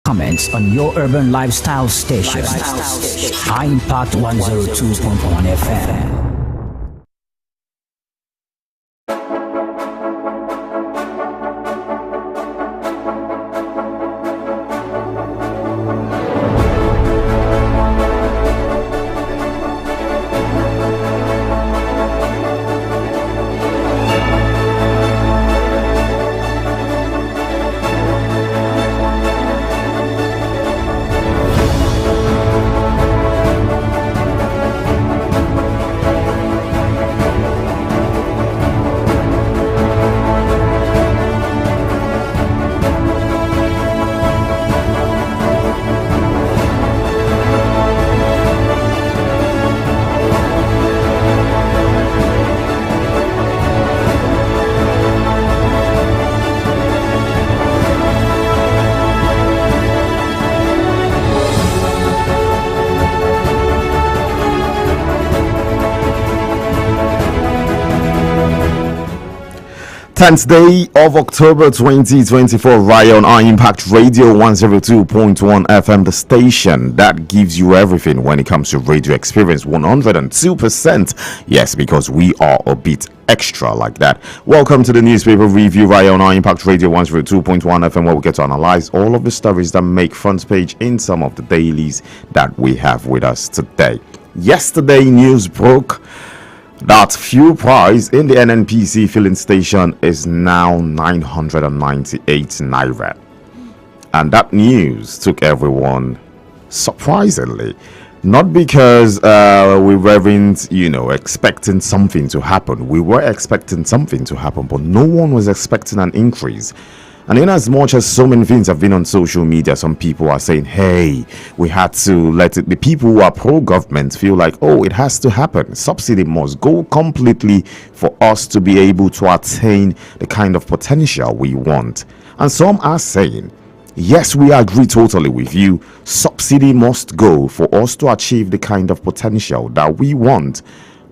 comments on your urban lifestyle station. High Impact 102.1 FM. Tenth day of October 2024, right on our Impact Radio 102.1 FM, the station that gives you everything when it comes to radio experience, 102%. Yes, because we are a bit extra like that. Welcome to the newspaper review right on our Impact Radio 102.1 FM, where we get to analyze all of the stories that make front page in some of the dailies that we have with us today. Yesterday, news broke that fuel price in the NNPC filling station is now 998 naira, and that news took everyone surprisingly. Not because we weren't, expecting something to happen. We were expecting something to happen, but no one was expecting an increase. And in as much as so many things have been on social media, some people are saying, hey, we had to let it, the people who are pro-government feel like, oh, it has to happen. Subsidy must go completely for us to be able to attain the kind of potential we want. And some are saying, yes, we agree totally with you. Subsidy must go for us to achieve the kind of potential that we want.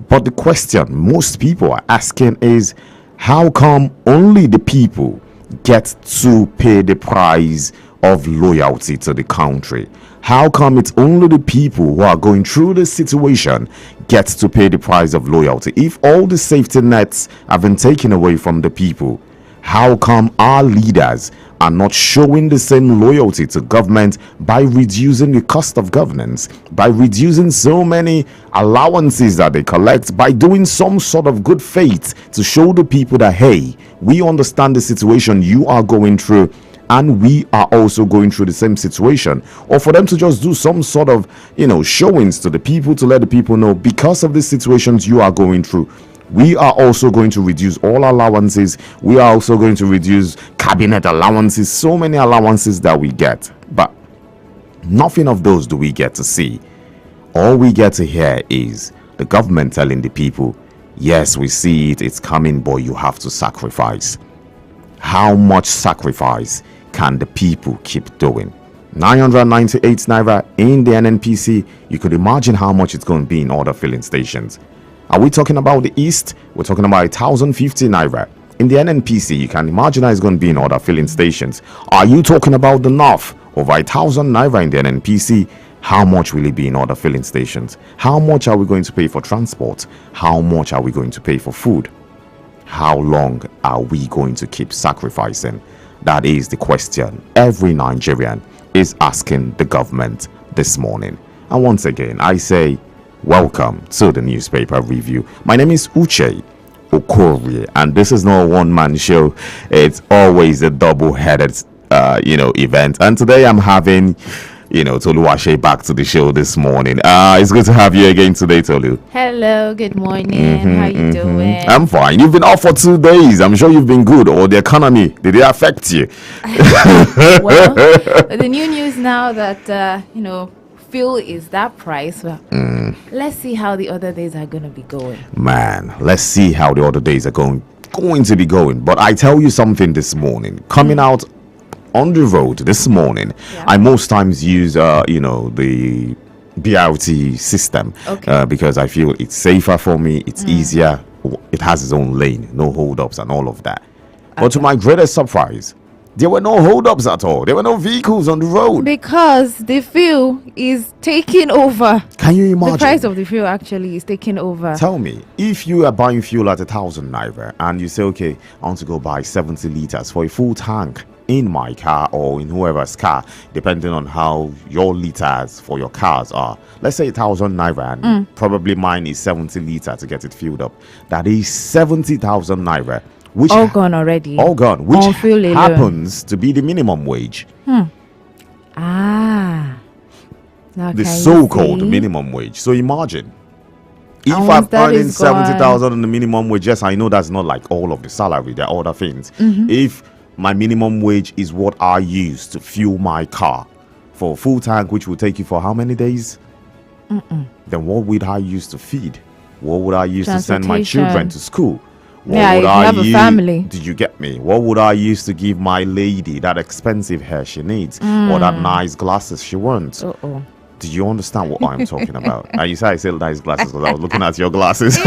But the question most people are asking is, how come only the people get to pay the price of loyalty to the country? How come it's only the people who are going through this situation get to pay the price of loyalty? If all the safety nets have been taken away from the people, how come our leaders are not showing the same loyalty to government by reducing the cost of governance, by reducing so many allowances that they collect, by doing some sort of good faith to show the people that, hey, we understand the situation you are going through and we are also going through the same situation? Or for them to just do some sort of, showings to the people to let the people know, because of the situations you are going through, we are also going to reduce all allowances. We are also going to reduce cabinet allowances, so many allowances that we get. But nothing of those do we get to see. All we get to hear is the government telling the people, yes, we see it, it's coming, but you have to sacrifice. How much sacrifice can the people keep doing? 998 naira in the NNPC. You could imagine how much it's going to be in other filling stations. Are we talking about the East? We're talking about 1,050 naira. In the NNPC, you can imagine how it's going to be in other filling stations. Are you talking about the North? Over 1,000 naira in the NNPC. How much will it be in other filling stations? How much are we going to pay for transport? How much are we going to pay for food? How long are we going to keep sacrificing? That is the question every Nigerian is asking the government this morning. And once again, I say, welcome to the newspaper review. My name is Uche Okorie, and this is not a one-man show. It's always a double-headed, event. And today I'm having, Tolu Ashe back to the show this morning. It's good to have you again today, Tolu. Hello, good morning. How you doing? I'm fine. You've been off for 2 days. I'm sure you've been good. Or the economy, did it affect you? Well, the new news now that, fuel is that price. Well, let's see how the other days are going to be going. Man, let's see how the other days are going to be going. But I tell you something this morning. Coming out on the road this morning, I most times use, the BRT system because I feel it's safer for me. It's easier. It has its own lane, no hold-ups and all of that. But to my greatest surprise, There were no holdups at all. There were no vehicles on the road. Because the fuel is taking over. Can you imagine? The price of the fuel actually is taking over. Tell me, if you are buying fuel at 1,000 naira and you say, okay, I want to go buy 70 liters for a full tank in my car or in whoever's car, depending on how your liters for your cars are. Let's say 1,000 naira and probably mine is 70 liters to get it filled up. That is 70,000 naira. Which all gone already. All gone, which On fuel alone. happens to be the minimum wage. Ah. Now The can you so-called see? minimum wage. So imagine, if And I'm once that earning is gone- 70,000 on the minimum wage, yes, I know that's not like all of the salary. There are other things. If my minimum wage is what I use to fuel my car for a full tank, which will take you for how many days? Then what would I use to feed? What would I use to send my children Transportation. to school? What Yeah, would if you I have a use- family. Did you get me? What would I use to give my lady that expensive hair she needs or that nice glasses she wants? Uh-oh. Do you understand what I'm talking about? And you say I said nice glasses because I was looking at your glasses.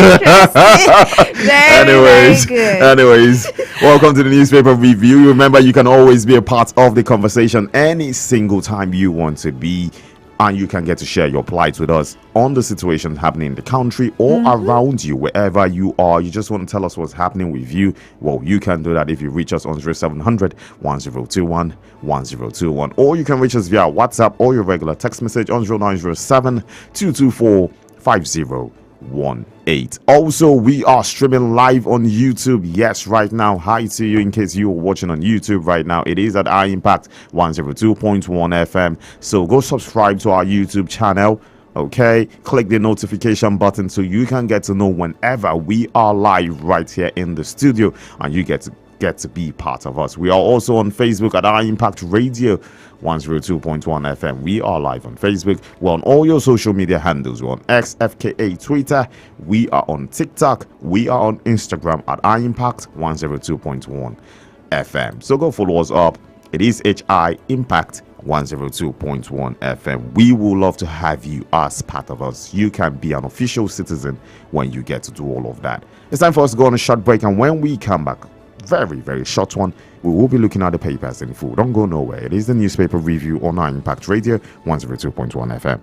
Very good. anyways, welcome to the newspaper review. Remember, you can always be a part of the conversation any single time you want to be, and you can get to share your plight with us on the situation happening in the country or around you, wherever you are. You just want to tell us what's happening with you. Well, you can do that if you reach us on 0700 1021 1021, or you can reach us via WhatsApp or your regular text message on 0907 224 5018. Also, we are streaming live on YouTube. Yes, right now. Hi to you in case you're watching on YouTube right now. It is at impact 102.1 FM. So go subscribe to our YouTube channel. Okay, click the notification button so you can get to know whenever we are live right here in the studio, and you get to be part of us. We are also on Facebook at impact radio 102.1 FM. We are live on Facebook. We're on all your social media handles. We're on X, FKA, Twitter. We are on TikTok. We are on Instagram at impact 102.1 FM. So go follow us up. It is HI Impact 102.1 FM. We would love to have you as part of us. You can be an official citizen when you get to do all of that. It's time for us to go on a short break, and when we come back, very, very short one, we will be looking at the papers in full. Don't go nowhere. It is the newspaper review on our Impact Radio 102.1 FM.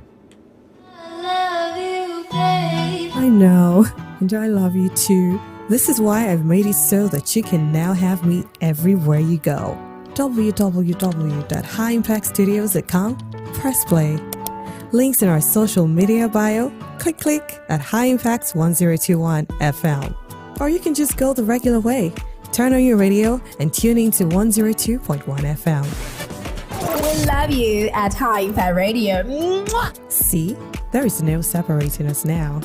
I know, and I love you too. This is why I've made it so that you can now have me everywhere you go. www.highimpactstudios.com. Press play. Links in our social media bio. Click at High Impact 1021 FM. Or you can just go the regular way. Turn on your radio and tune in to 102.1 FM. We love you at High Impact Radio. Mwah! See, there is no separating us now.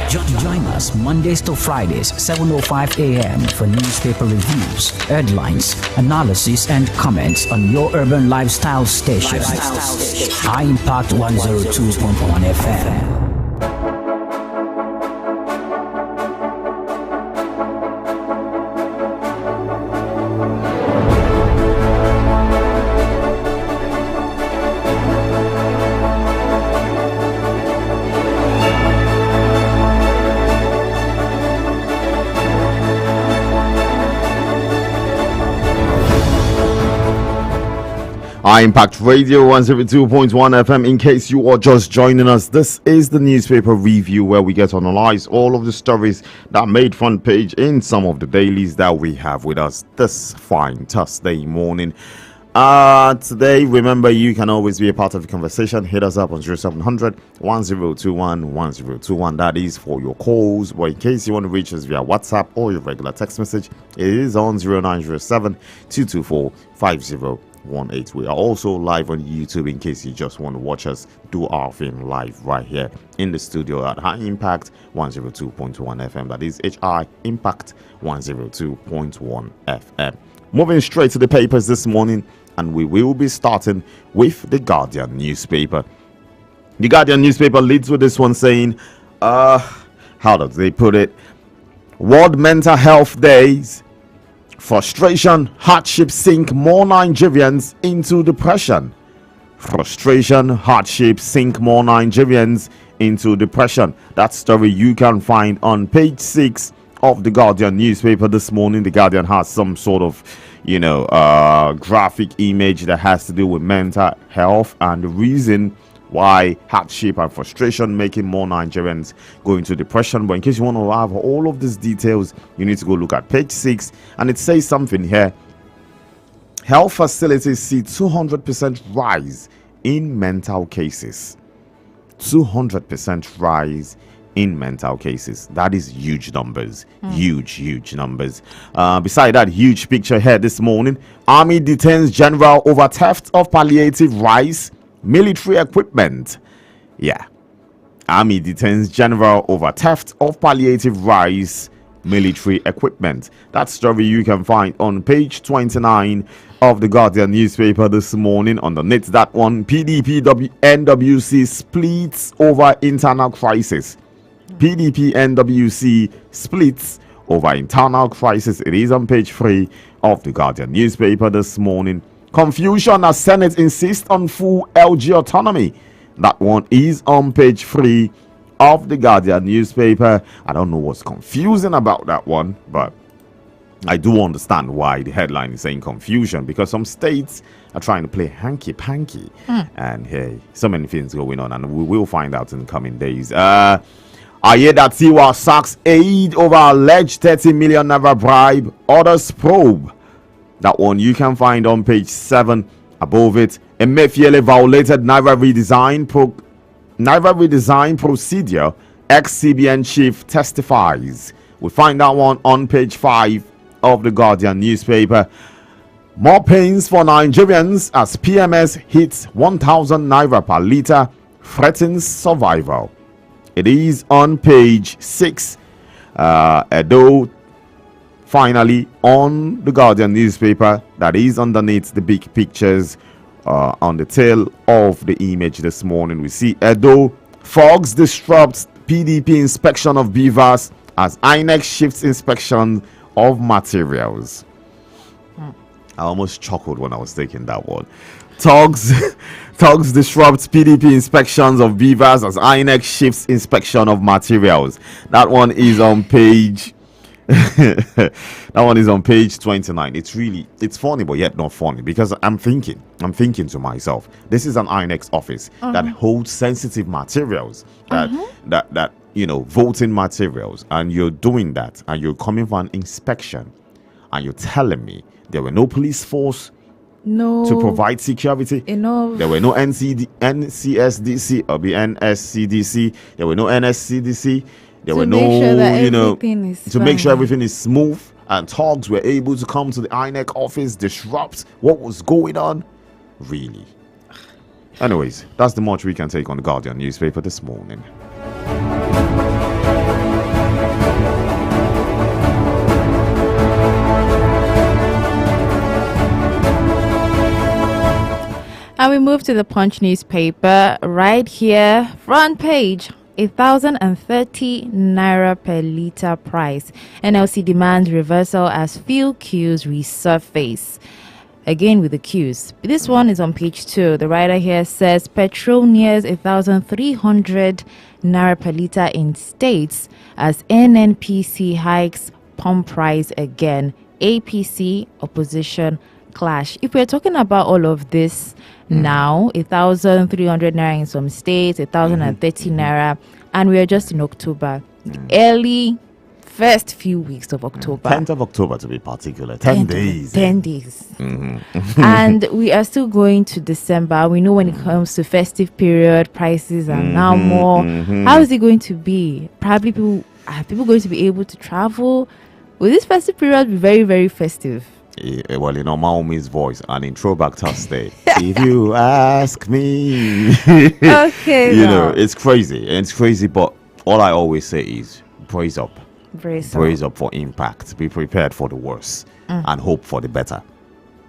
Join us Mondays to Fridays, 7:05 a.m. for newspaper reviews, headlines, analysis, and comments on your urban lifestyle station. High Impact 102.1 FM. Impact Radio 102.1 FM. In case you are just joining us, this is the newspaper review where we get to analyze all of the stories that made front page in some of the dailies that we have with us this fine Thursday morning. Today, remember, you can always be a part of the conversation. Hit us up on 0700 1021 1021. That is for your calls. But in case you want to reach us via WhatsApp or your regular text message, it is on 0907 224 5018. We are also live on YouTube in case you just want to watch us do our thing live right here in the studio at High Impact 102.1 FM. That is HI Impact 102.1 FM. Moving straight to the papers this morning, and we will be starting with the Guardian newspaper. The Guardian newspaper leads with this one saying, how does they put it? World Mental Health Days. Frustration, hardship sink more Nigerians into depression. Frustration, hardship sink more Nigerians into depression. That story you can find on page 6 of the Guardian newspaper this morning. The Guardian has some sort of, graphic image that has to do with mental health and the reason why hardship and frustration making more Nigerians go into depression. But in case you want to have all of these details, you need to go look at page 6, and it says something here. Health facilities see 200% rise in mental cases. 200% rise in mental cases. That is huge numbers. Huge numbers. Beside that huge picture here this morning, Army detains general over theft of palliative rice military equipment. Yeah, Army detains general over theft of palliative rice military equipment. That story you can find on page 29 of the Guardian newspaper this morning. Underneath that one, PDP NWC splits over internal crisis. PDP NWC splits over internal crisis. It is on page 3 of the Guardian newspaper this morning. Confusion as Senate insists on full LG autonomy. That one is on page 3 of the Guardian newspaper. I don't know what's confusing about that one, but I do understand why the headline is saying confusion, because some states are trying to play hanky-panky. And hey, so many things going on, and we will find out in the coming days. I hear that Tiwa sacks aid over alleged 30 million naira bribe. Others probe. That one you can find on page 7. Above it, Emefiele violated Naira redesign procedure. Ex-CBN chief testifies. We find that one on page 5 of the Guardian newspaper. More pains for Nigerians as PMS hits 1,000 naira per litre, threatens survival. It is on page 6. Edo, finally, on the Guardian newspaper, that is underneath the big pictures. On the tail of the image this morning, we see Edo fogs disrupts PDP inspection of beavers as INEC shifts inspection of materials. I almost chuckled when I was taking that one. Thugs disrupts PDP inspections of beavers as INEC shifts inspection of materials. That one is on page that one is on page 29. It's funny, but yet not funny, because I'm thinking to myself, this is an INEX office that holds sensitive materials, that voting materials, and you're doing that, and you're coming for an inspection, and you're telling me there were no police force to provide security. There were no NCSDC or the NSCDC. There were no NSCDC. There were no, to make sure everything is smooth, and thugs were able to come to the INEC office, disrupt what was going on. Really. Anyways, that's the much we can take on the Guardian newspaper this morning. And we move to the Punch newspaper right here, front page. 1,030 naira per litre price. NLC demands reversal as fuel queues resurface. Again with the queues. This one is on page 2. The writer here says petrol nears 1,300 naira per litre in states as NNPC hikes pump price again. APC opposition clash. If we're talking about all of this now, 1,300 naira in some states, 1,030 naira, and we are just in October, early first few weeks of October, 10th of October to be particular, 10 days. 10 days. And we are still going to December. We know when it comes to festive period, prices are now more. How is it going to be? Probably are people going to be able to travel? Will this festive period be very, very festive? Well, in Omaomi's voice, an intro back Thursday. If you ask me. Okay. It's crazy. It's crazy, but all I always say is brace up. Brace up for impact. Be prepared for the worst and hope for the better.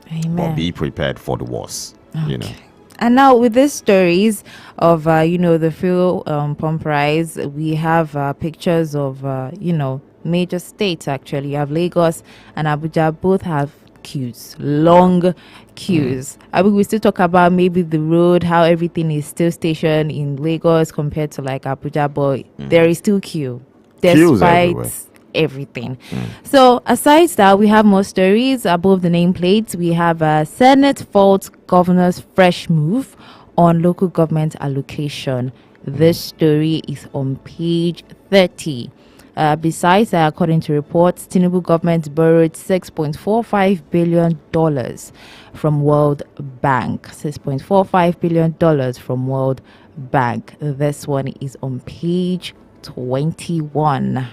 Amen. But be prepared for the worst. Okay. And now with these stories of, the fuel pump price, we have pictures of, major states actually. You have Lagos and Abuja, both have queues, long queues. I mean, we still talk about maybe the road, how everything is still stationed in Lagos compared to like Abuja, but there is still queue. Queues everywhere. everything. So aside that, we have more stories above the nameplates. We have Senate faults governor's fresh move on local government allocation. This story is on page 30. Besides, according to reports, Tinubu government borrowed $6.45 billion from World Bank. $6.45 billion from World Bank. This one is on page 21.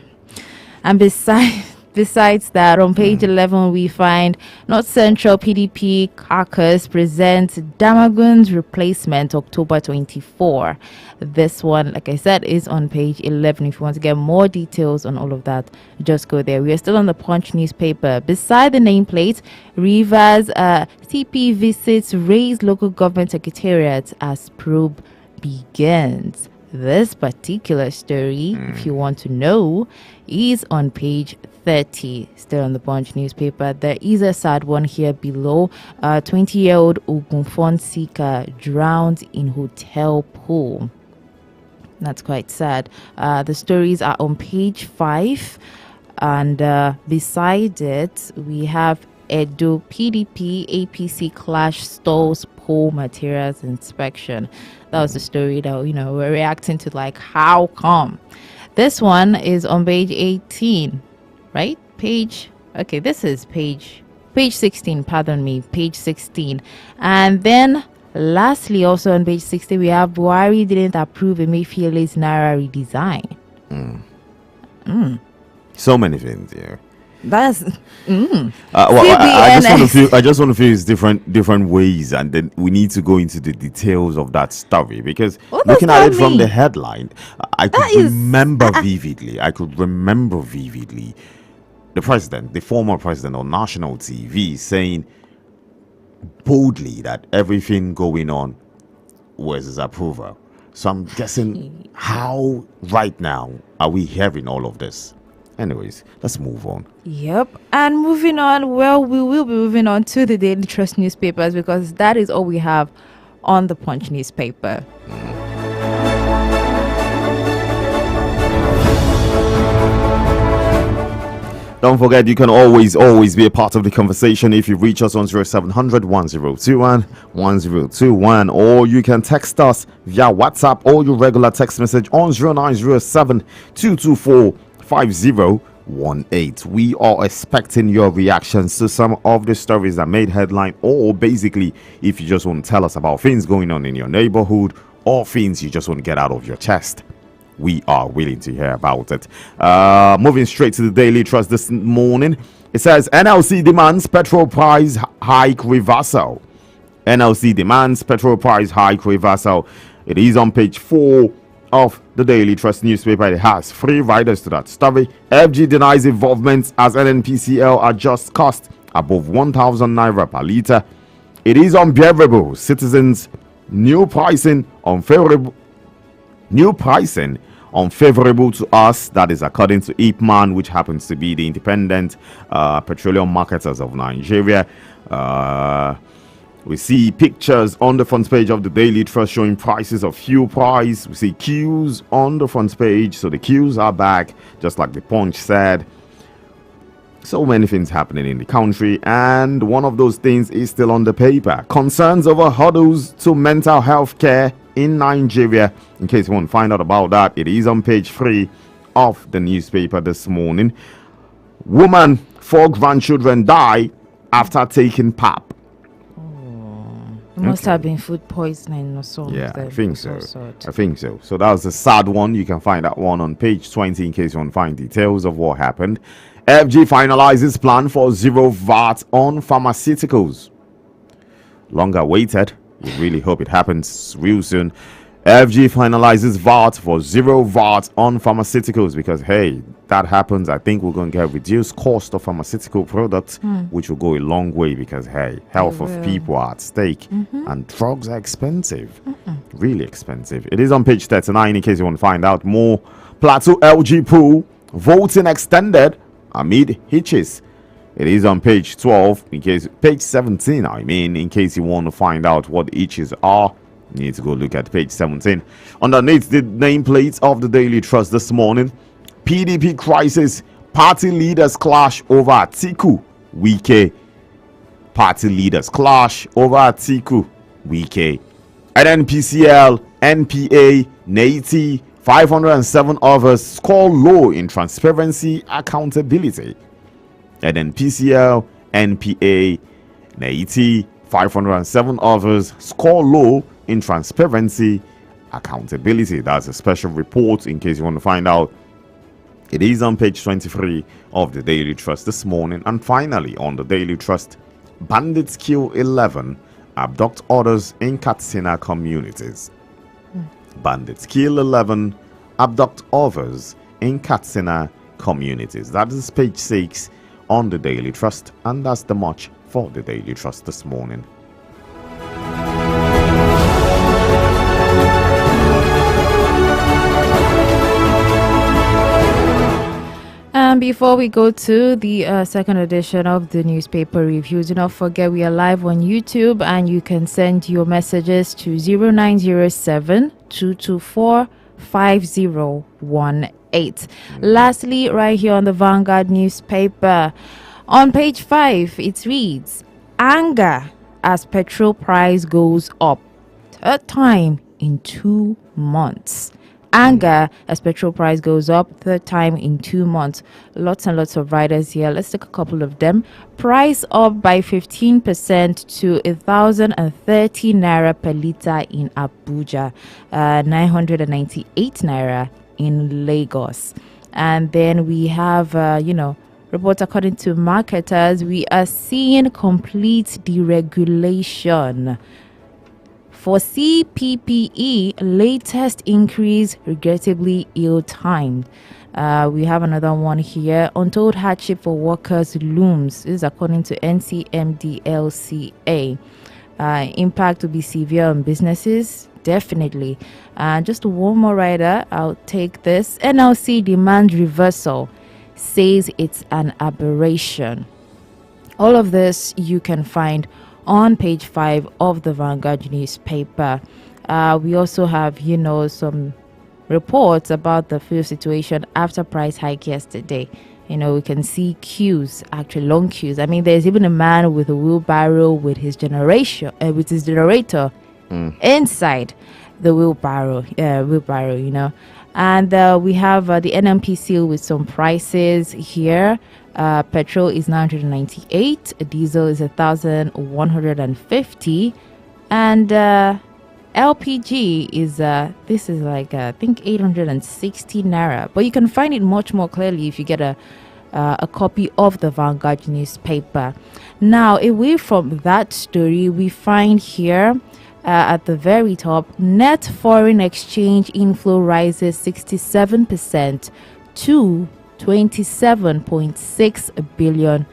And besides that, on page 11, we find North Central PDP caucus presents Damagun's replacement October 24. This one, like I said, is on page 11. If you want to get more details on all of that, just go there. We are still on the Punch newspaper. Beside the nameplate, Rivers CP visits raise local government secretariats as probe begins. This particular story, if you want to know, is on page 30, still on the Punch newspaper. There is a sad one here below. 20-year-old Ogunfon seeker drowned in hotel pool. That's quite sad. The stories are on page 5, and beside it, we have Edo PDP APC clash stalls poll materials inspection. That was the story that we're reacting to, like, how come? This one is on page 18, right? This is page 16, pardon me, page 16. And then lastly, also on page 16, we have Buhari didn't approve Emefiele's Naira redesign. So many things here. That's I just want to feel it's different ways, and then we need to go into the details of that story, because looking at it from the headline, I could remember vividly the former president on national TV saying boldly that everything going on was his approval. So I'm guessing, how right now are we hearing all of this? Anyways, let's move on. Yep. And moving on, well, we will be moving on to the Daily Trust newspapers, because that is all we have on the Punch newspaper. Don't forget, you can always be a part of the conversation if you reach us on 0700 1021 1021, or you can text us via WhatsApp or your regular text message on 0907 224 5018. We are expecting your reactions to some of the stories that made headline, or basically if you just want to tell us about things going on in your neighborhood or things you just want to get out of your chest. We are willing to hear about it. Moving straight to the Daily Trust this morning, it says NLC demands petrol price hike reversal. NLC demands petrol price hike reversal. It is on page 4 of the Daily Trust newspaper. It has 3 riders to that story. FG denies involvement as NNPCL adjusts cost above 1,000 naira per litre. It is unbearable. Citizens new pricing unfavorable to us. That is according to IPMAN, which happens to be the Independent Petroleum Marketers of Nigeria. We see pictures on the front page of the Daily Trust showing prices of fuel price. We see queues on the front page, so the queues are back, just like the Punch said. So many things happening in the country, and one of those things is still on the paper. Concerns over hurdles to mental health care in Nigeria. In case you want to find out about that, it is on page 3 of the newspaper this morning. Woman, 4 grandchildren die after taking pap. It must have been food poisoning or something. Yeah, I think so. So that was a sad one. You can find that one on page 20 in case you want to find details of what happened. FG finalizes plan for zero VAT on pharmaceuticals. Long awaited. We really hope it happens real soon. FG finalizes VAT for zero VAT on pharmaceuticals, because hey, that happens, I think we're going to get reduced cost of pharmaceutical products, which will go a long way, because hey, health of people are at stake, and drugs are expensive, really expensive. It is on page 39 in case you want to find out more. Plateau LG pool voting extended amid hitches. It is on page 12 in case page 17 in case you want to find out what hitches are. You need to go look at page 17. Underneath the nameplates of the Daily Trust this morning, PDP crisis Party leaders clash over Atiku. Wike. Party leaders clash over Atiku. Wike. NNPCL, NPA, NAITI, 507 others score low in transparency accountability. NNPCL, NPA, NAITI, 507 others score low in transparency accountability. That's a special report in case you want to find out. It is on page 23 of the Daily Trust this morning. And finally, on the Daily Trust, bandits kill 11, abduct others in Katsina communities. Bandits kill 11, abduct others in Katsina communities. That is page 6 on the Daily Trust, and that's the much for the Daily Trust this morning. And before we go to the second edition of the newspaper reviews, do not forget we are live on YouTube, and you can send your messages to 0907 224 5018. Lastly, right here on the Vanguard newspaper, on page 5, it reads, anger as petrol price goes up, third time in 2 months. Anger as petrol price goes up, third time in 2 months. Lots and lots of riders here. Let's take a couple of them. Price up by 15% to 1,030 naira per litre in Abuja, 998 naira in Lagos. And then we have, reports according to marketers, we are seeing complete deregulation. For CPPE, latest increase regrettably ill-timed. We have another one here. Untold hardship for workers looms. This is according to NCMDLCA. Impact will be severe on businesses. Definitely. Just one more rider. I'll take this. NLC demands reversal. Says it's an aberration. All of this you can find on page 5 of the Vanguard newspaper. We also have, some reports about the fuel situation after price hike yesterday. We can see queues, actually long queues. I mean, there's even a man with a wheelbarrow with his generator inside the wheelbarrow. And we have the NMPC with some prices here. Petrol is 998, diesel is 1,150, and LPG is I think 860 naira. But you can find it much more clearly if you get a copy of the Vanguard newspaper. Now, away from that story, we find here at the very top, net foreign exchange inflow rises 67% to $27.6 billion.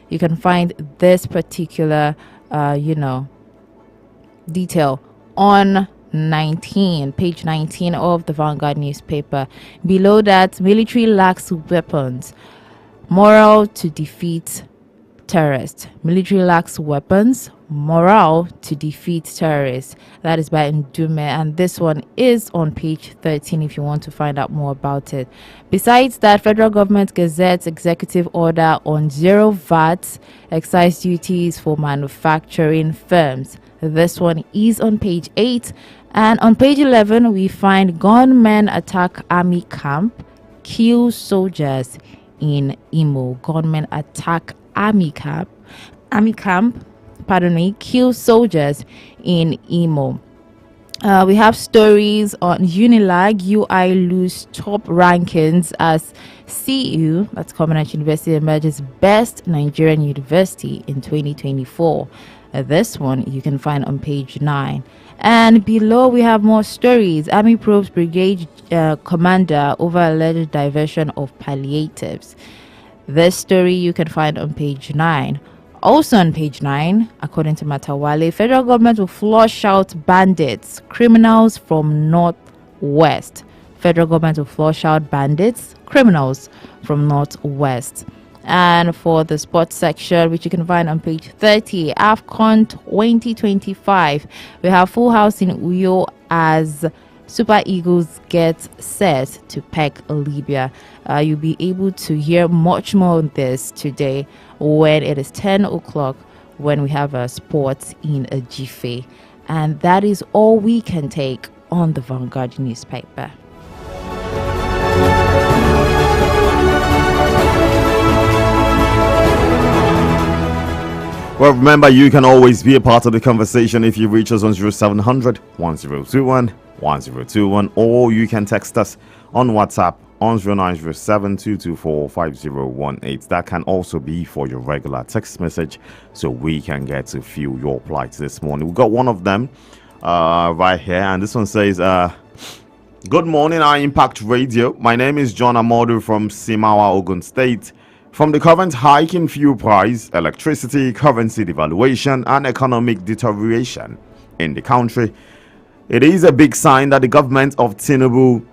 You can find this particular, detail on page 19 of the Vanguard newspaper. Below that, military lacks weapons. Morale to defeat terrorists. Military lacks weapons. Morale to defeat terrorists. That is by Ndume, and this one is on page 13 if you want to find out more about it. Besides that, federal government gazettes executive order on zero VAT excise duties for manufacturing firms. This one is on page 8, and on page 11 we find gunmen attack army camp, kill soldiers in Imo. Gunmen attack army camp, kill soldiers in Imo. We have stories on Unilag. UI lose top rankings as CU, that's Covenant University, emerges best Nigerian university in 2024. This one you can find on page 9. And below we have more stories. Army probes brigade commander over alleged diversion of palliatives. This story you can find on page 9. Also on page 9, according to Matawale, federal government will flush out bandits, criminals from Northwest. Federal government will flush out bandits, criminals from Northwest. And for the sports section, which you can find on page 30, AFCON 2025, we have full house in Uyo as Super Eagles get set to peck Libya. You'll be able to hear much more on this today when it is 10 o'clock when we have a sports in a jiffy. And that is all we can take on the Vanguard newspaper. Well, remember, you can always be a part of the conversation if you reach us on 0700 1021 1021, or you can text us on WhatsApp on 0907 224 5018. That can also be for your regular text message, so we can get to feel your plight this morning. We've got one of them right here, and this one says, good morning, High Impact Radio. My name is John Amodu from Simawa, Ogun State. From the current hike in fuel price, electricity, currency devaluation, and economic deterioration in the country, it is a big sign that the government of Tinubu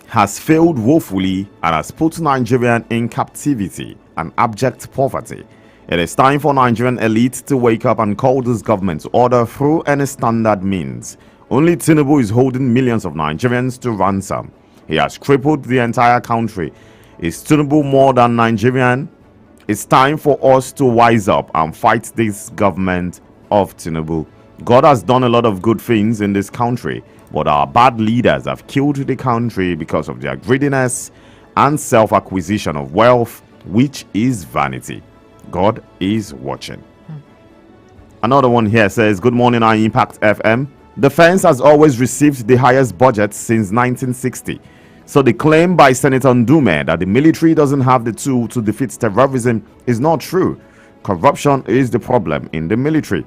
has failed woefully and has put Nigerian in captivity and abject poverty. It is time for Nigerian elite to wake up and call this government to order through any standard means. Only Tinubu is holding millions of Nigerians to ransom. He has crippled the entire country. Is Tinubu more than Nigerian? It's time for us to wise up and fight this government of Tinubu. God has done a lot of good things in this country, but our bad leaders have killed the country because of their greediness and self-acquisition of wealth, which is vanity. God is watching. Another one here says, good morning, I Impact FM. Defense has always received the highest budget since 1960. So the claim by Senator Ndume that the military doesn't have the tool to defeat terrorism is not true. Corruption is the problem in the military.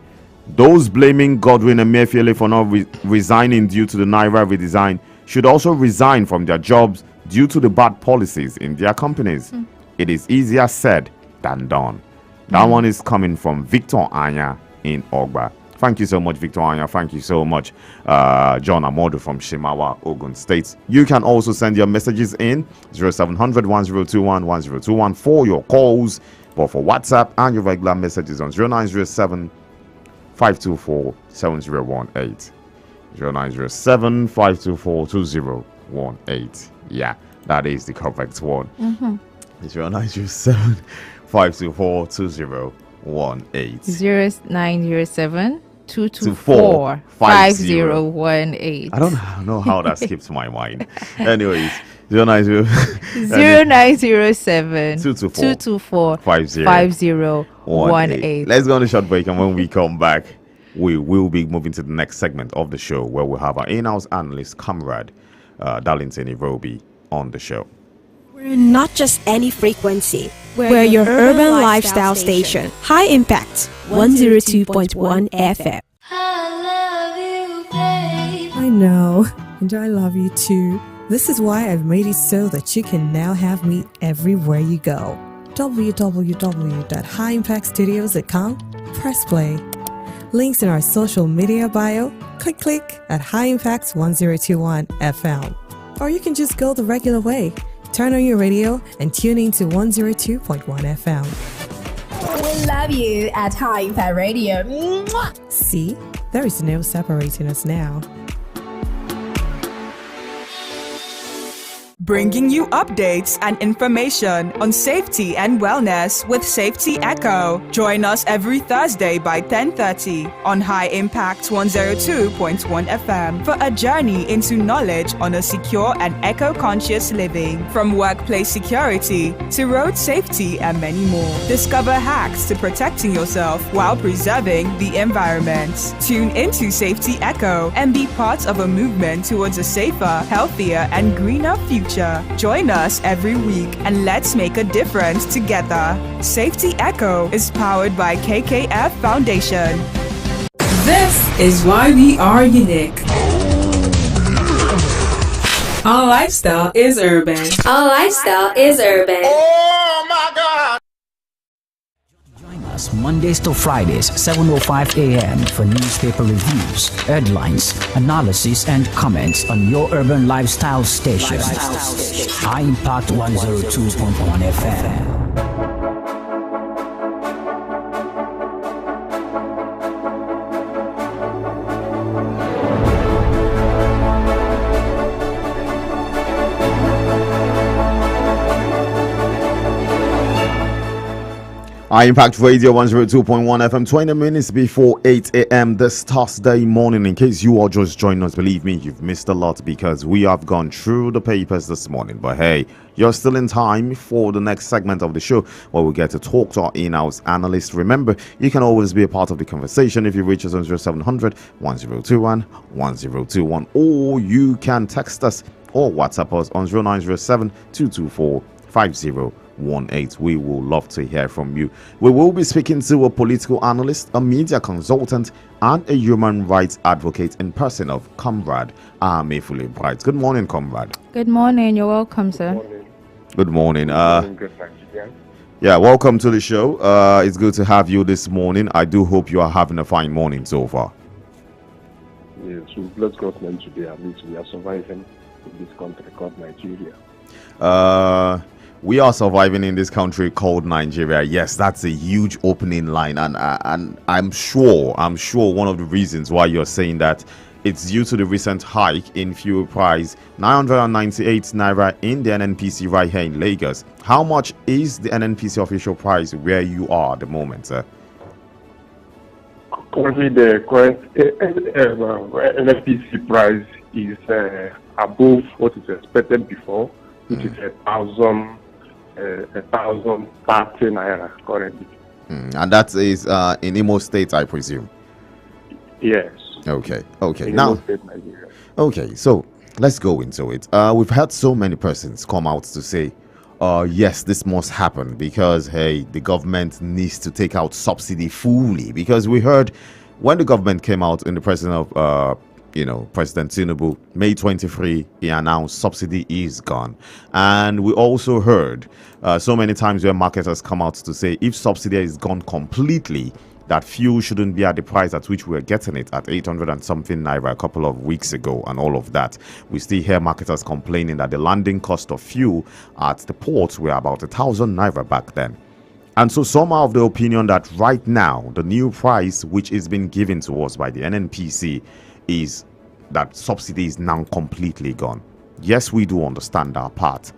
Those blaming Godwin Emefiele for not resigning due to the Naira redesign should also resign from their jobs due to the bad policies in their companies. It is easier said than done. That one is coming from Victor Anya in Ogba. Thank you so much, Victor Anya. Thank you so much, John Amodu from Shimawa, Ogun State. You can also send your messages in 0700 1021 1021 for your calls, but for WhatsApp and your regular messages on 0907 524 7018. 0907 524 2018. Yeah, that is the correct one. 0907 524 2018. 0907 224 5018. I don't know how that skips my mind. Anyways, 0907 224 5018. Let's go on a short break, and when we come back, we will be moving to the next segment of the show where we'll have our in-house analyst comrade Darlington Irobi on the show. We're not just any frequency. We're your urban lifestyle station. High Impact 102.1 FM. I know, and I love you too. This is why I've made it so that you can now have me everywhere you go. www.highimpactstudios.com. Press play. Links in our social media bio. Click at High Impact 1021 FM. Or you can just go the regular way. Turn on your radio and tune in to 102.1 FM. We love you at High Impact Radio. Mwah! See, there is no separating us now. Bringing you updates and information on safety and wellness with Safety Echo. Join us every Thursday by 10:30 on High Impact 102.1 FM for a journey into knowledge on a secure and eco-conscious living. From workplace security to road safety and many more. Discover hacks to protecting yourself while preserving the environment. Tune into Safety Echo and be part of a movement towards a safer, healthier, and greener future. Join us every week and let's make a difference together. Safety Echo is powered by KKF Foundation. This is why we are unique. Our lifestyle is urban. Our lifestyle is urban. Oh my God! Join us Mondays to Fridays, 7:05 a.m. for newspaper reviews, headlines, analysis, and comments on your urban lifestyle station. High Impact 102.1 FM. Impact Radio 102.1 FM, 20 minutes before 8 a.m. this Thursday morning. In case you are just joining us, believe me, you've missed a lot because we have gone through the papers this morning. But hey, you're still in time for the next segment of the show where we get to talk to our in-house analyst. Remember, you can always be a part of the conversation if you reach us on 0700 1021 1021, or you can text us or WhatsApp us on 0907 224 5018. We will love to hear from you. We will be speaking to a political analyst, a media consultant, and a human rights advocate in person of Comrade Amefule Bright. Good morning, Comrade. Good morning. You're welcome, sir. Good morning. Yeah, welcome to the show. It's good to have you this morning. I do hope you are having a fine morning so far. Yes, we bless God's name today. At least we are surviving in this country called Nigeria. We are surviving in this country called Nigeria. Yes, that's a huge opening line, and I'm sure one of the reasons why you're saying that it's due to the recent hike in fuel price, 998 naira in the NNPC right here in Lagos. How much is the NNPC official price where you are at the moment, sir? Currently, the current NNPC price is above what is expected before, which is 1,030 naira currently. And that is in Imo State, I presume. Yes. Okay. In Now, Imo State, Nigeria. okay, so let's go into it. We've had so many persons come out to say, yes, this must happen because, hey, the government needs to take out subsidy fully. Because we heard when the government came out in the president of President Tinubu, May 23, he announced subsidy is gone. And we also heard so many times where marketers come out to say if subsidy is gone completely, that fuel shouldn't be at the price at which we're getting it at 800 and something naira a couple of weeks ago and all of that. We still hear marketers complaining that the landing cost of fuel at the ports were about 1,000 naira back then. And so some are of the opinion that right now, the new price which is being given to us by the NNPC is that subsidy is now completely gone. Yes, we do understand our part,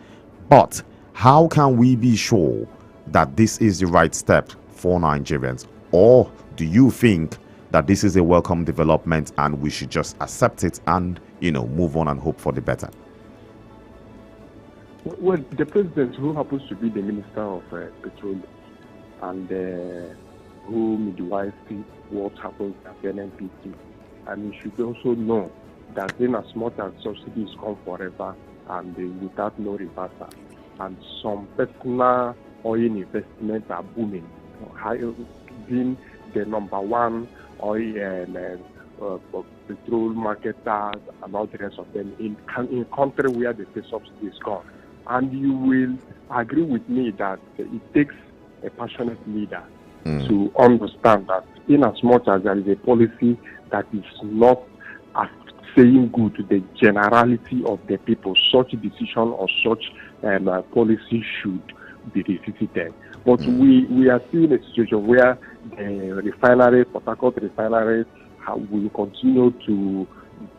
but how can we be sure that this is the right step for Nigerians? Or do you think that this is a welcome development and we should just accept it and, move on and hope for the better? Well, the president, who happens to be the minister of petroleum and who midwives what happens at the NNPC, and he should also know that in as much as subsidies come forever and without no reversal, and some personal oil investments are booming, being the number one oil petrol marketers and all the rest of them in country where the subsidy is gone. And you will agree with me that it takes a passionate leader to understand that in as much as there is a policy that is not saying good to the generality of the people, such decision or such policy should be revisited. But we are still in a situation where the refinery, Port Harcourt refinery, will continue to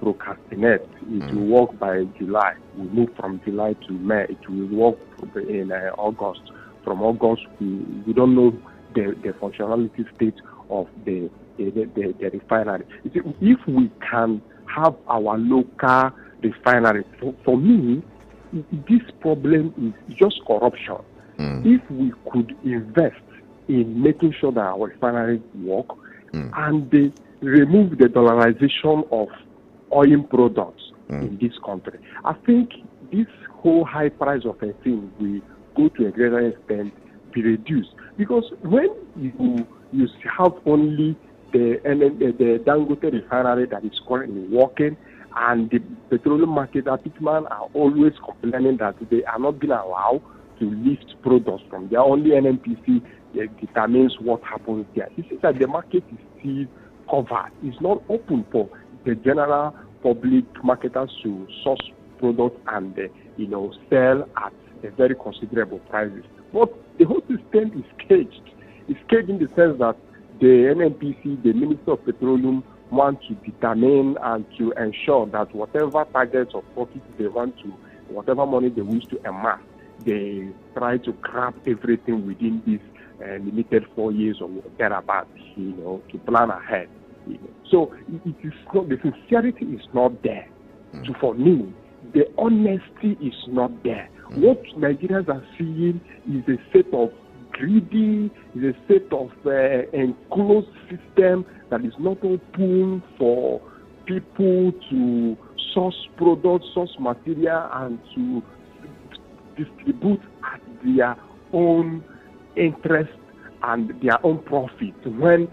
procrastinate. It will work by July. We move from July to May. It will work in August. From August, we don't know the functionality state of the refinery. If we can have our local refinery, for me, this problem is just corruption. If we could invest in making sure that our refineries work and they remove the dollarization of oil products in this country, I think this whole high price of a thing will go to a greater extent be reduced. Because when you have only the Dangote refinery that is currently working, and the petroleum market, Pitman are always complaining that they are not being allowed to lift products from there. Only NNPC determines what happens there. It seems that the market is still covered. It's not open for the general public marketers to source products and sell at a very considerable prices. But the whole system is caged. It's caged in the sense that the NNPC, the Minister of Petroleum, want to determine and to ensure that whatever targets of profit they want to, whatever money they wish to amass, they try to grab everything within this limited 4 years or thereabouts, to plan ahead. So it is not, the sincerity is not there. So for me, the honesty is not there. What Nigerians are seeing is a set of greedy, is a set of enclosed system that is not open for people to source products, source material, and to distribute at their own interest and their own profit when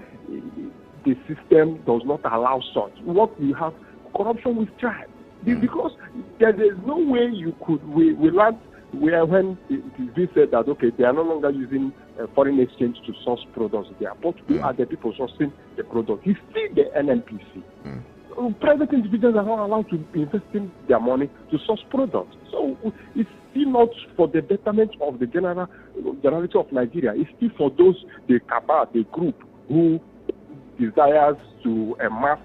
the system does not allow such. What we have, corruption will thrive. Because there is no way you could, we learned where when we said that, okay, they are no longer using foreign exchange to source products there, but who are the people sourcing the product? It's still the NNPC. Private individuals are not allowed to invest in their money to source products. So it's still not for the betterment of the generality of Nigeria. It's still for those, the cabal, the group who desires to amass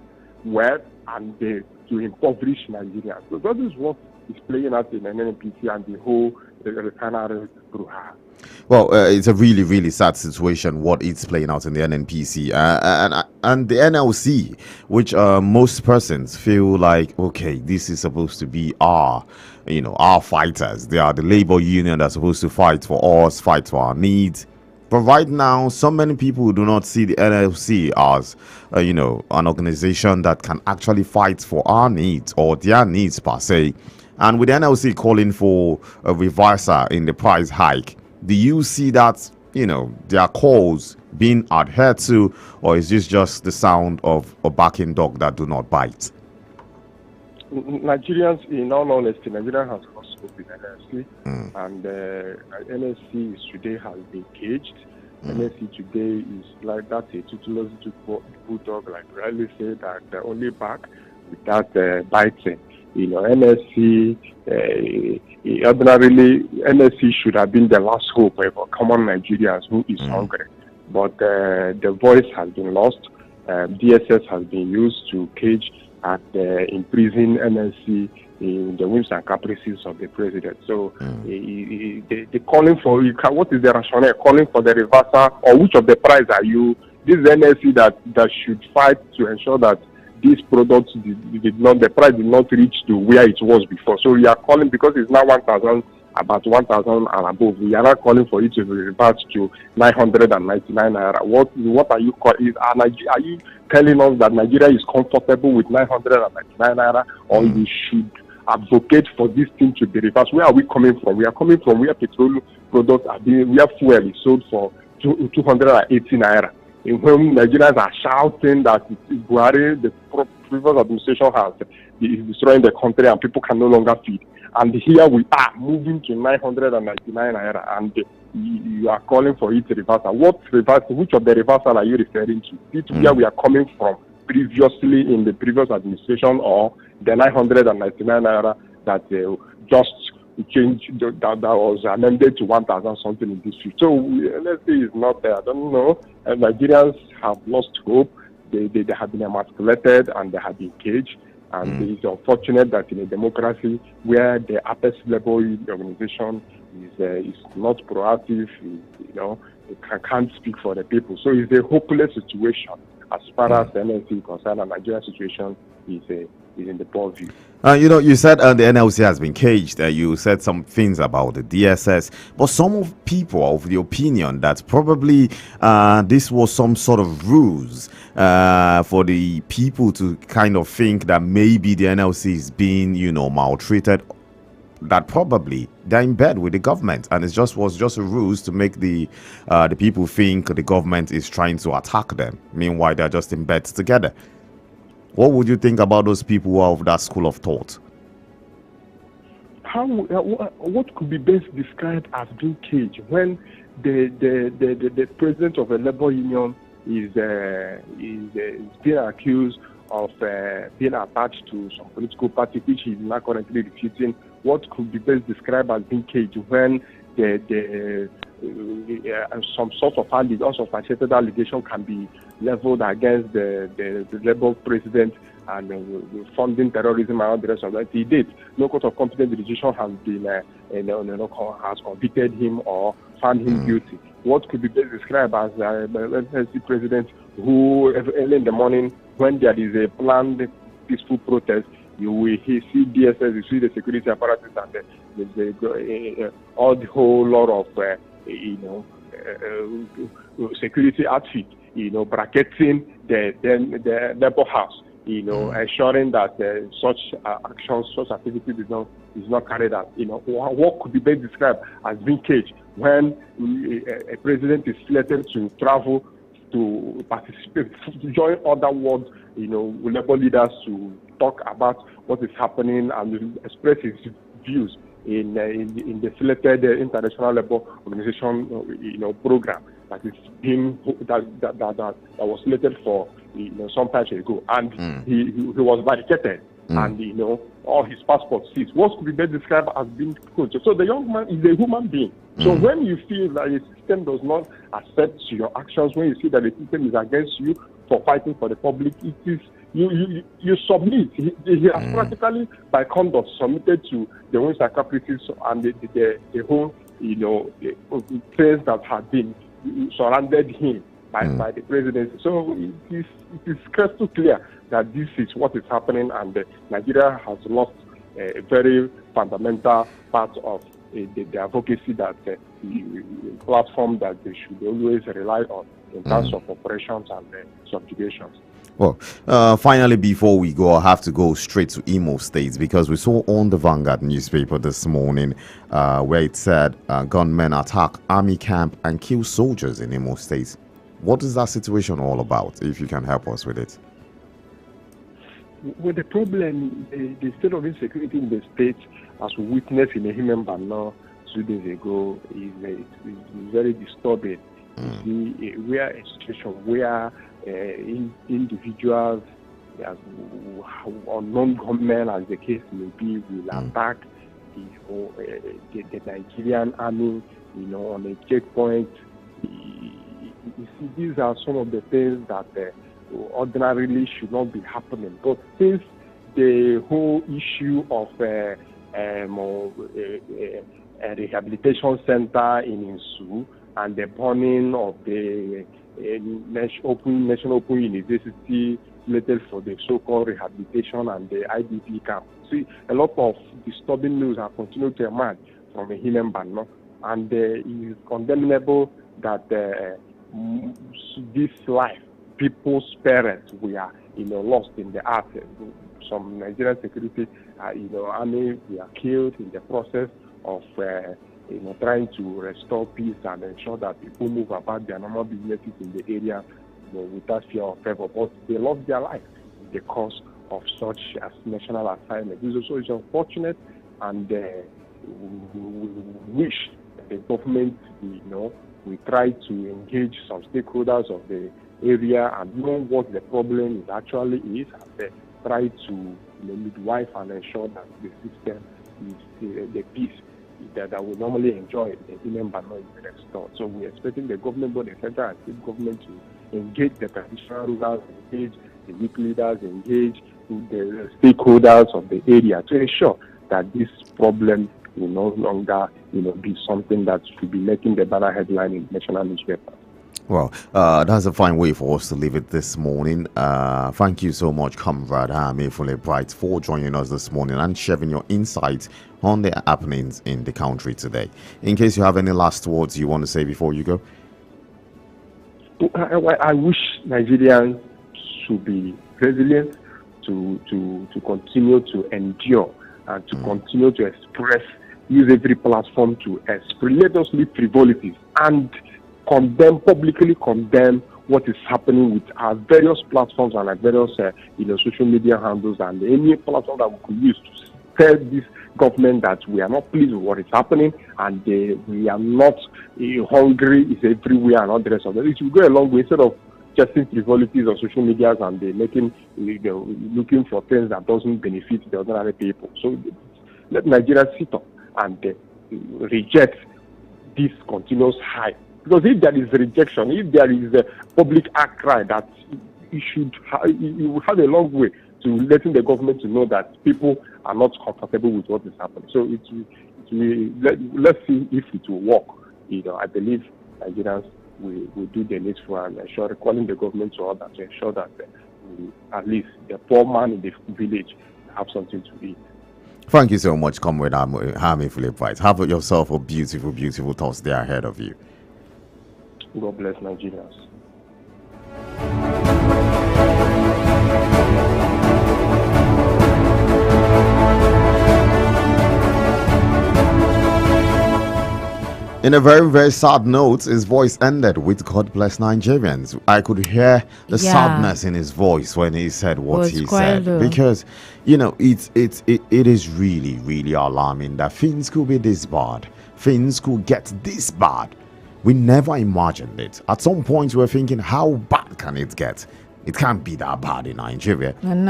wealth and to impoverish Nigeria. So that is what is playing out in the NNPC and the whole refinery brouhaha. Well, it's a really, really sad situation what it's playing out in the NNPC and the NLC, which most persons feel like, okay, this is supposed to be our fighters. They are the labor union that's supposed to fight for us, fight for our needs. But right now, so many people do not see the NLC as, an organization that can actually fight for our needs or their needs per se. And with the NLC calling for a reversal in the price hike, do you see that, their calls being adhered to, or is this just the sound of a barking dog that do not bite? Nigerians, in all honesty, Nigeria has lost hope in NLC, and NLC today has been caged. NLC today is like that's a toothless bulldog, like Riley said, that they're only back without biting. NLC, ordinarily, NLC should have been the last hope for common Nigerians who is hungry. But the voice has been lost. DSS has been used to cage and imprison NLC in the whims and caprices of the president. So they calling for, what is the rationale? Calling for the reversal, or which of the price are you? This is NLC that should fight to ensure that these products the price did not reach to where it was before. So we are calling, because it's now 1,000, about 1,000 and above. We are not calling for it to revert to 999 naira. What are you calling? Are you telling us that Nigeria is comfortable with 999 naira, or we should advocate for this thing to be reversed? Where are we coming from? We are coming from where petroleum products are being, where fuel is sold for 280 naira. In whom Nigerians are shouting that Buhari, the previous administration, is destroying the country and people can no longer feed. And here we are moving to 999 naira, and you are calling for it reversal. What reversal? Which of the reversal are you referring to? Is it where we are coming from previously in the previous administration, or the 999 naira that just changed, that was amended to 1,000 something in this field? So let's say it's not there. I don't know. Nigerians have lost hope. They have been emasculated and they have been caged. And it's unfortunate that in a democracy where the apex level organization is not proactive, it can't speak for the people. So it's a hopeless situation as far as the NLC is concerned, and Nigerian situation is in the poor view. You said the NLC has been caged. You said some things about the DSS, but some people are of the opinion that probably this was some sort of ruse for the people to kind of think that maybe the NLC is being, maltreated. That probably they're in bed with the government, and it was just a ruse to make the people think the government is trying to attack them. Meanwhile, they're just in bed together. What would you think about those people who are of that school of thought? What could be best described as being caged when the president of a labor union is being accused of being attached to some political party, which he is not currently refuting? What could be best described as being caged when some sort of unsubstantiated allegation can be leveled against the Labour president and funding terrorism and all the rest of that? He did. No court of competent jurisdiction has been has convicted him or found him guilty. What could be best described as a president who, early in the morning, when there is a planned peaceful protest, you will see DSS, you see the security apparatus, and there's all the whole lot of security outfit, bracketing the Labour House, ensuring that such actions, such activity is not carried out. What could be best described as vintage when a president is slated to travel to participate, to join other world, Labour leaders to talk about what is happening and express his views in the selected International Labour Organization, program that is that was slated for some time ago, and he was barricaded, and all his passports seized. What could be best described as being coach. So the young man is a human being. So when you feel that the system does not accept your actions, when you see that the system is against you for fighting for the public, it is you submit. He has practically, by conduct, submitted to the own caprices and the whole, things that have been surrounded him by the presidency. So it is crystal clear that this is what is happening, and Nigeria has lost a very fundamental part of the advocacy that the platform that they should always rely on in terms of operations and subjugations. Well, finally, before we go, I have to go straight to Imo State, because we saw on the Vanguard newspaper this morning where it said gunmen attack army camp and kill soldiers in Imo State. What is that situation all about, if you can help us with it? Well, the problem, the state of insecurity in the state, as we witnessed in the Himembano 2 days ago, is very disturbing. You see, we are in a situation where individuals, unknown gunmen, as the case may be, will attack the Nigerian army, on a checkpoint. You see, these are some of the things that ordinarily should not be happening. But since the whole issue of a rehabilitation center in Insu and the burning of the National Open University slated for the so-called rehabilitation and the IDP camp. See, a lot of disturbing news have continued to emerge from Himembano, and it is condemnable that this life, people's parents, we are lost in the earth. Some Nigerian security, army, we are killed in the process of trying to restore peace and ensure that people move about their normal businesses in the area without fear of favor. But they lost their life because of such as national assignment. This also is unfortunate, and we wish that the government, we try to engage some stakeholders of the area and know what the problem actually is, and try to midwife and ensure that the system is the peace that we normally enjoy in Himembano is restored. So we're expecting the government, both the central and state government, to engage the traditional rulers, engage the youth leaders, engage the stakeholders of the area to ensure that this problem will no longer be something that should be making the banner headline in national newspapers. Well, that's a fine way for us to leave it this morning. Thank you so much, Comrade Mayfule Bright, for joining us this morning and sharing your insights on the happenings in the country today. In case you have any last words you want to say before you go. I wish Nigerians should be resilient, to continue to endure, and to continue to use every platform to express. Let us leave frivolities and publicly condemn what is happening with our various platforms and our various social media handles, and any platform that we could use to tell this government that we are not pleased with what is happening, and we are not hungry is everywhere and all the rest of it. It will go a long way, instead of just frivolities on social media and making looking for things that doesn't benefit the ordinary people. So let Nigeria sit up and reject this continuous hype. Because if there is rejection, if there is a public outcry, that you will have a long way to letting the government to know that people are not comfortable with what is happening. So let's see if it will work I believe Nigerians will do the needful and ensure, calling the government to order to ensure that at least the poor man in the village have something to eat. Thank you so much, Comrade Hami Philip White. Have yourself a beautiful, beautiful Thursday ahead of you. God bless Nigerians. In a very, very sad note, his voice ended with "God bless Nigerians." I could hear the sadness in his voice when he said what he said, because it is really, really alarming that things could be this bad, things could get this bad. We never imagined it. At some point, we were thinking, how bad can it get? It can't be that bad in Nigeria. And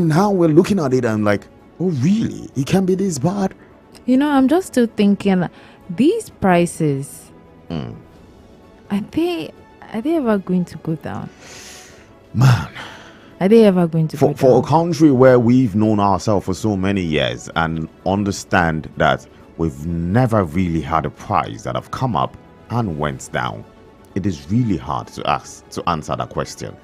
now we're looking at it and like, oh really? It can be this bad? I'm just still thinking, these prices, are they ever going to go down? Man. Are they ever going to go down? For a country where we've known ourselves for so many years and understand that we've never really had a price that have come up and went down, it is really hard to answer that question.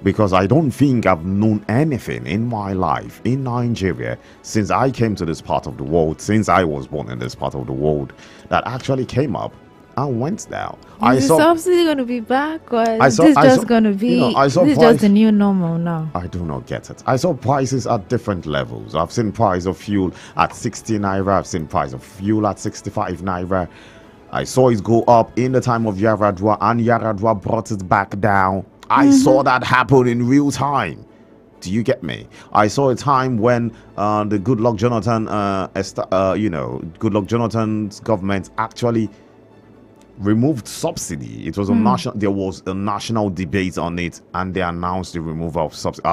Because I don't think I've known anything in my life in Nigeria since I came to this part of the world, since I was born in this part of the world, that actually came up and went down. Is the subsidy going to be back, or is this just going to be this is just the new normal now? I do not get it. I saw prices at different levels. I've seen price of fuel at 60 naira. I've seen price of fuel at 65 naira. I saw it go up in the time of Yaradua, and Yaradua brought it back down. I saw that happen in real time. Do you get me? I saw a time when the Goodluck Jonathan's government actually removed subsidy. It was there was a national debate on it, and they announced the removal of subsidy.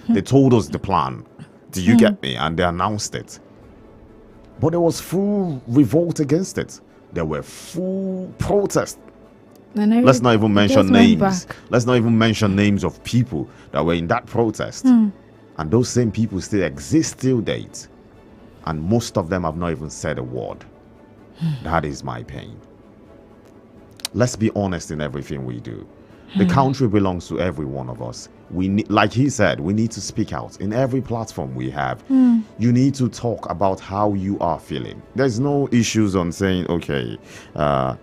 They told us the plan. Do you get me? And they announced it. But there was full revolt against it. There were full protests. Let's not even mention names. Let's not even mention names of people that were in that protest. And those same people still exist till date. And most of them have not even said a word. That is my pain. Let's be honest in everything we do. The country belongs to every one of us. We need, like he said, we need to speak out in every platform we have. You need to talk about how you are feeling. There's no issues on saying, okay,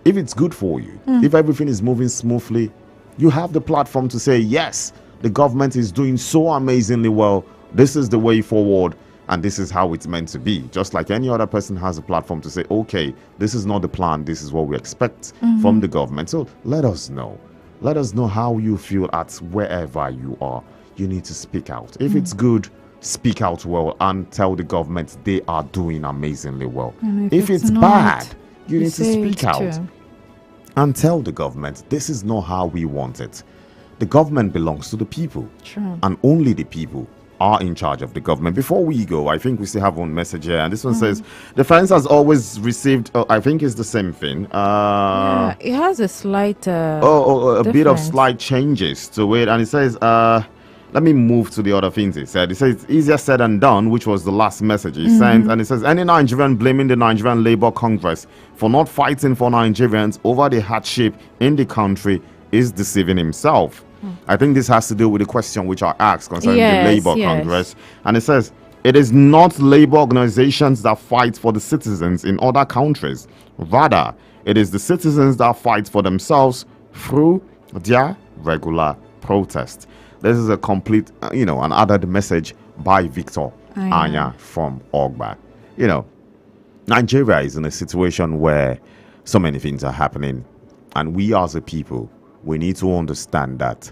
if it's good for you, if everything is moving smoothly, you have the platform to say, yes, the government is doing so amazingly well. This is the way forward, and this is how it's meant to be. Just like any other person has a platform to say, okay, this is not the plan. This is what we expect from the government. So let us know. Let us know how you feel at wherever you are. You need to speak out. If it's good, speak out well and tell the government they are doing amazingly well. If it's bad, you need to speak out and tell the government this is not how we want it. The government belongs to the people, and only the people are in charge of the government. Before we go, I think we still have one message here, and this one says defense has always received I think it's the same thing. It has a slight a bit of slight changes to it, and it says let me move to the other things it said. It says easier said than done, which was the last message he sent, and it says any Nigerian blaming the Nigerian Labour Congress for not fighting for Nigerians over the hardship in the country is deceiving himself. I think this has to do with the question which I asked concerning the Labour Congress. And it says, it is not labor organizations that fight for the citizens in other countries. Rather, it is the citizens that fight for themselves through their regular protest. This is a complete, an added message by Victor Anya from Ogba. Nigeria is in a situation where so many things are happening. And we as a people, we need to understand that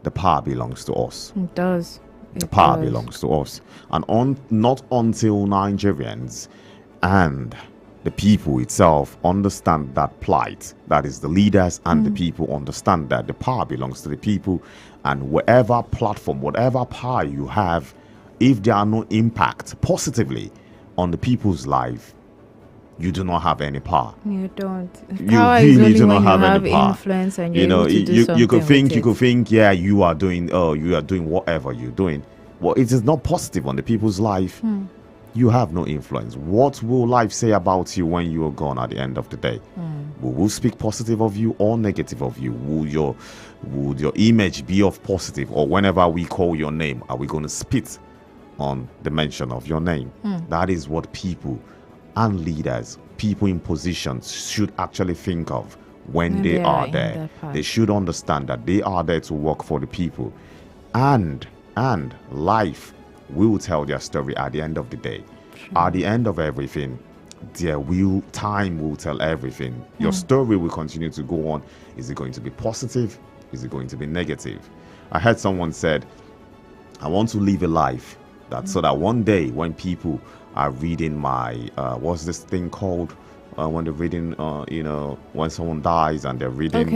the power belongs to us. It does. The power belongs to us. And not until Nigerians and the people itself understand that plight, that is the leaders and the people understand that the power belongs to the people, and whatever platform, whatever power you have, if there are no impact positively on the people's life, you do not have any power. You don't. Power you really do not have any power. Influence and you could think, yeah, you are doing whatever you're doing. Well, it is not positive on the people's life. You have no influence. What will life say about you when you are gone at the end of the day? will speak positive of you or negative of you? Would your image be of positive, or whenever we call your name, are we going to spit on the mention of your name? That is what people and leaders, people in positions, should actually think of when they are there. They should understand that they are there to work for the people, and life will tell their story at the end of the day. At the end of everything, time will tell everything. Your story will continue to go on. Is it going to be positive? Is it going to be negative? I heard someone said, I want to live a life that so that one day when people are reading my what's this thing called when they're reading when someone dies and they're reading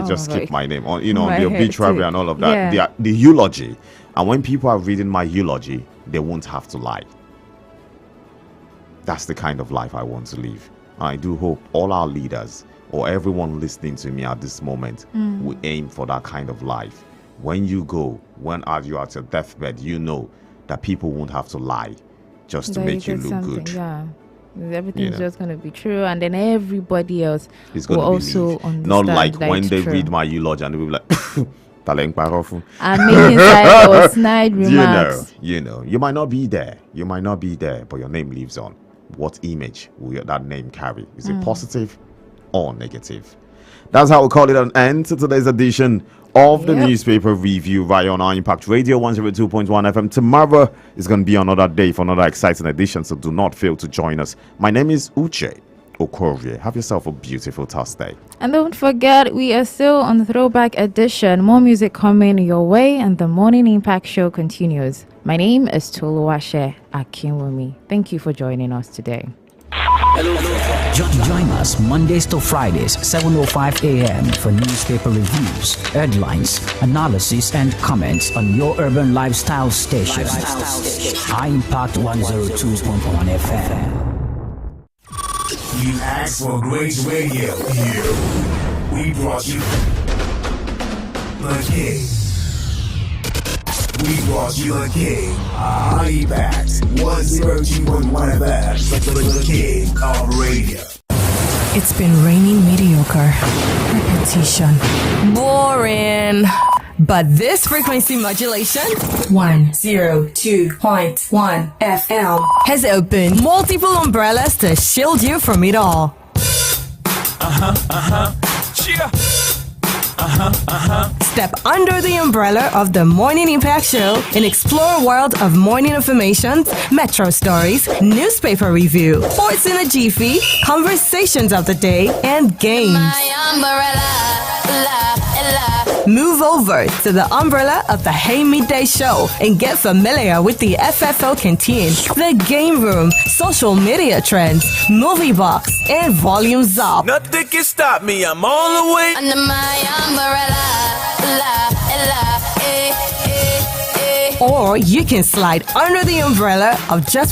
just skip my name on the obituary and all of that, the eulogy, and when people are reading my eulogy, they won't have to lie. That's the kind of life I want to live. I do hope all our leaders or everyone listening to me at this moment will aim for that kind of life. When you go, when you're at your deathbed, you know that people won't have to lie just to make you look good. Yeah. Everything's just going to be true, and then everybody else will also understand. Not like when they read my eulogy and they will be like, and making side or snide remarks. You might not be there. You might not be there, but your name lives on. What image will that name carry? Is it positive or negative? That's how we call it an end to today's edition of the newspaper review right on our Impact Radio 102.1 FM. Tomorrow is going to be another day for another exciting edition, so do not fail to join us. My name is Uche Okorie. Have yourself a beautiful Thursday. And don't forget, we are still on the Throwback Edition. More music coming your way, and the Morning Impact Show continues. My name is Toluwase Akinwumi. Thank you for joining us today. Join us Mondays to Fridays, 7:05 a.m. for newspaper reviews, headlines, analysis, and comments on your urban lifestyle station. High Impact 102.1 FM. You asked for great radio. Here, we brought you the king. We brought you the king. High Impact 102.1 FM. The king of radio. It's been raining mediocre. Repetition. Boring. But this frequency modulation, 102.1 FM, has opened multiple umbrellas to shield you from it all. Cheer. Step under the umbrella of the Morning Impact Show and explore a world of morning information, metro stories, newspaper review, sports in a jiffy, conversations of the day, and games. Move over to the umbrella of the Hey Midday Show and get familiar with the FFO Canteen, the Game Room, social media trends, movie box, and volumes up. Nothing can stop me. I'm all the way under my umbrella. Or you can slide under the umbrella of just